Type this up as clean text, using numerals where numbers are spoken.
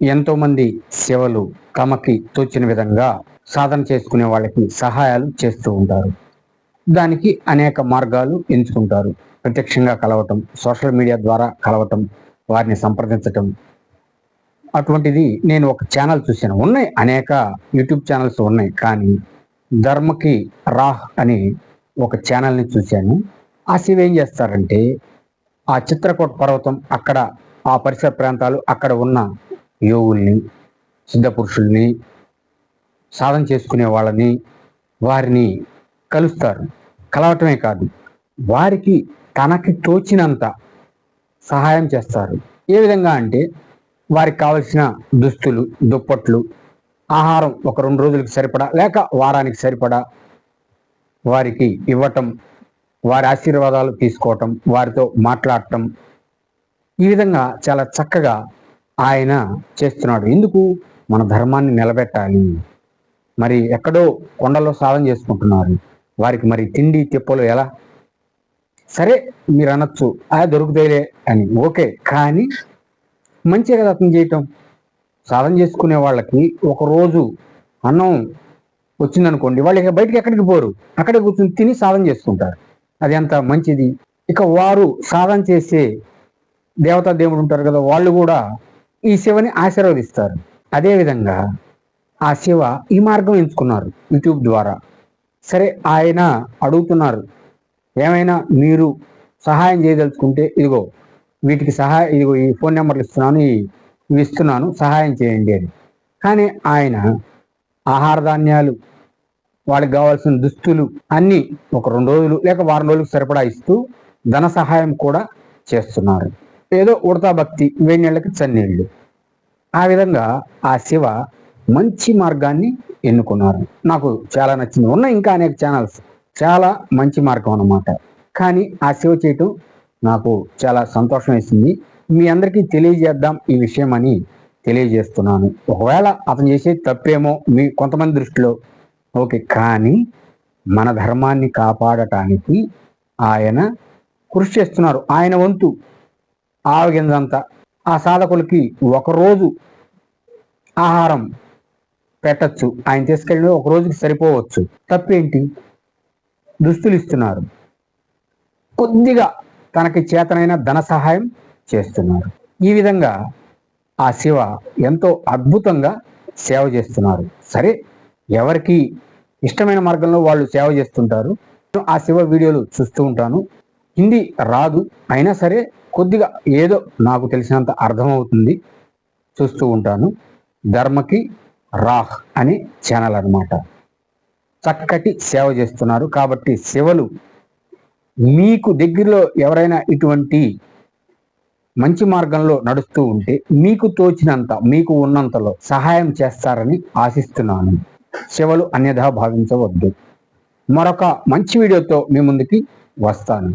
ఎంతోమంది శివలు తమకి తోచిన విధంగా సాధన చేసుకునే వాళ్ళకి సహాయాలు చేస్తూ ఉంటారు. దానికి అనేక మార్గాలు ఎంచుకుంటారు. ప్రత్యక్షంగా కలవటం, సోషల్ మీడియా ద్వారా కలవటం, వారిని సంప్రదించటం. అటువంటిది నేను ఒక ఛానల్ చూశాను. ఉన్నాయి, అనేక యూట్యూబ్ ఛానల్స్ ఉన్నాయి. కానీ ధర్మకి రాహ్ అని ఒక ఛానల్ని చూశాను. ఆ శివ ఏం చేస్తారంటే, ఆ చిత్రకూట పర్వతం, అక్కడ ఆ పరిసర ప్రాంతాలు, అక్కడ ఉన్న యోగుల్ని, సిద్ధ పురుషుల్ని, సాధన చేసుకునే వాళ్ళని, వారిని కలుస్తారు. కలవటమే కాదు, వారికి తనకి తోచినంత సహాయం చేస్తారు. ఏ విధంగా అంటే, వారికి కావలసిన దుస్తులు, దుప్పట్లు, ఆహారం ఒక 2 రోజులకు సరిపడా లేక వారానికి సరిపడా వారికి ఇవ్వటం, వారి ఆశీర్వాదాలు తీసుకోవటం, వారితో మాట్లాడటం, ఈ విధంగా చాలా చక్కగా ఆయన చేస్తున్నాడు. ఎందుకు? మన ధర్మాన్ని నిలబెట్టాలి. మరి ఎక్కడో కొండలో సాధన చేసుకుంటున్నారు, వారికి మరి తిండి తిప్పలు ఎలా? సరే, మీరు అనొచ్చు దొరుకుతాయిలే అని. ఓకే, కానీ మంచిగా కదా అతను చేయటం. సాధన చేసుకునే వాళ్ళకి ఒకరోజు అన్నం వచ్చిందనుకోండి, వాళ్ళు ఇక బయటికి ఎక్కడికి పోరు, అక్కడే కూర్చొని తిని సాధన చేసుకుంటారు. అది ఎంత మంచిది. ఇక వారు సాధన చేసే దేవతా దేవుడు ఉంటారు కదా, వాళ్ళు కూడా ఈ శివని ఆశీర్వదిస్తారు. అదేవిధంగా ఆ శివ ఈ మార్గం ఎంచుకున్నారు యూట్యూబ్ ద్వారా. సరే, ఆయన అడుగుతున్నారు, ఏమైనా మీరు సహాయం చేయదలుచుకుంటే ఇదిగో వీటికి ఇదిగో ఈ ఫోన్ నెంబర్లు ఇస్తున్నాను, ఇవి ఇస్తున్నాను, సహాయం చేయండి అని. కానీ ఆయన ఆహార ధాన్యాలు, వాళ్ళకి కావాల్సిన దుస్తులు అన్నీ ఒక 2 రోజులు లేక వారం రోజులకు సరిపడా ఇస్తూ ధన సహాయం కూడా చేస్తున్నారు. ఏదో ఉడతా భక్తి, వేడి నీళ్ళకి చన్నీళ్ళు. ఆ విధంగా ఆ శివ మంచి మార్గాన్ని ఎన్నుకున్నారు. నాకు చాలా నచ్చింది. ఉన్న ఇంకా అనేక ఛానల్స్, చాలా మంచి మార్గం అన్నమాట. కానీ ఆ శివ చేయటం నాకు చాలా సంతోషం వేసింది. మీ అందరికీ తెలియజేద్దాం ఈ విషయం అని తెలియజేస్తున్నాను. ఒకవేళ అతను చేసేది తప్పేమో మీ కొంతమంది దృష్టిలో, ఓకే, కానీ మన ధర్మాన్ని కాపాడటానికి ఆయన కృషి చేస్తున్నారు. ఆయన వంతు ఆవగింజంతా ఆ సాధకులకి ఒకరోజు ఆహారం పెట్టచ్చు. ఆయన తీసుకెళ్ళి ఒక రోజుకి సరిపోవచ్చు, తప్పేంటి? దుస్తులు ఇస్తున్నారు, కొద్దిగా తనకి చేతనైన ధన సహాయం చేస్తున్నారు. ఈ విధంగా ఆ శివ ఎంతో అద్భుతంగా సేవ చేస్తున్నారు. సరే, ఎవరికి ఇష్టమైన మార్గంలో వాళ్ళు సేవ చేస్తుంటారు. ఆ శివ వీడియోలు చూస్తూ ఉంటాను. హిందీ రాదు, అయినా సరే కొద్దిగా ఏదో నాకు తెలిసినంత అర్థమవుతుంది, చూస్తూ ఉంటాను. ధర్మకి రాహ్ అనే ఛానల్ అన్నమాట. చక్కటి సేవ చేస్తున్నారు. కాబట్టి శివలు మీకు దగ్గరలో ఎవరైనా ఇటువంటి మంచి మార్గంలో నడుస్తూ ఉంటే మీకు తోచినంత, మీకు ఉన్నంతలో సహాయం చేస్తారని ఆశిస్తున్నాను. శివలు అన్యథా భావించవద్దు. మరొక మంచి వీడియోతో మీ ముందుకి వస్తాను.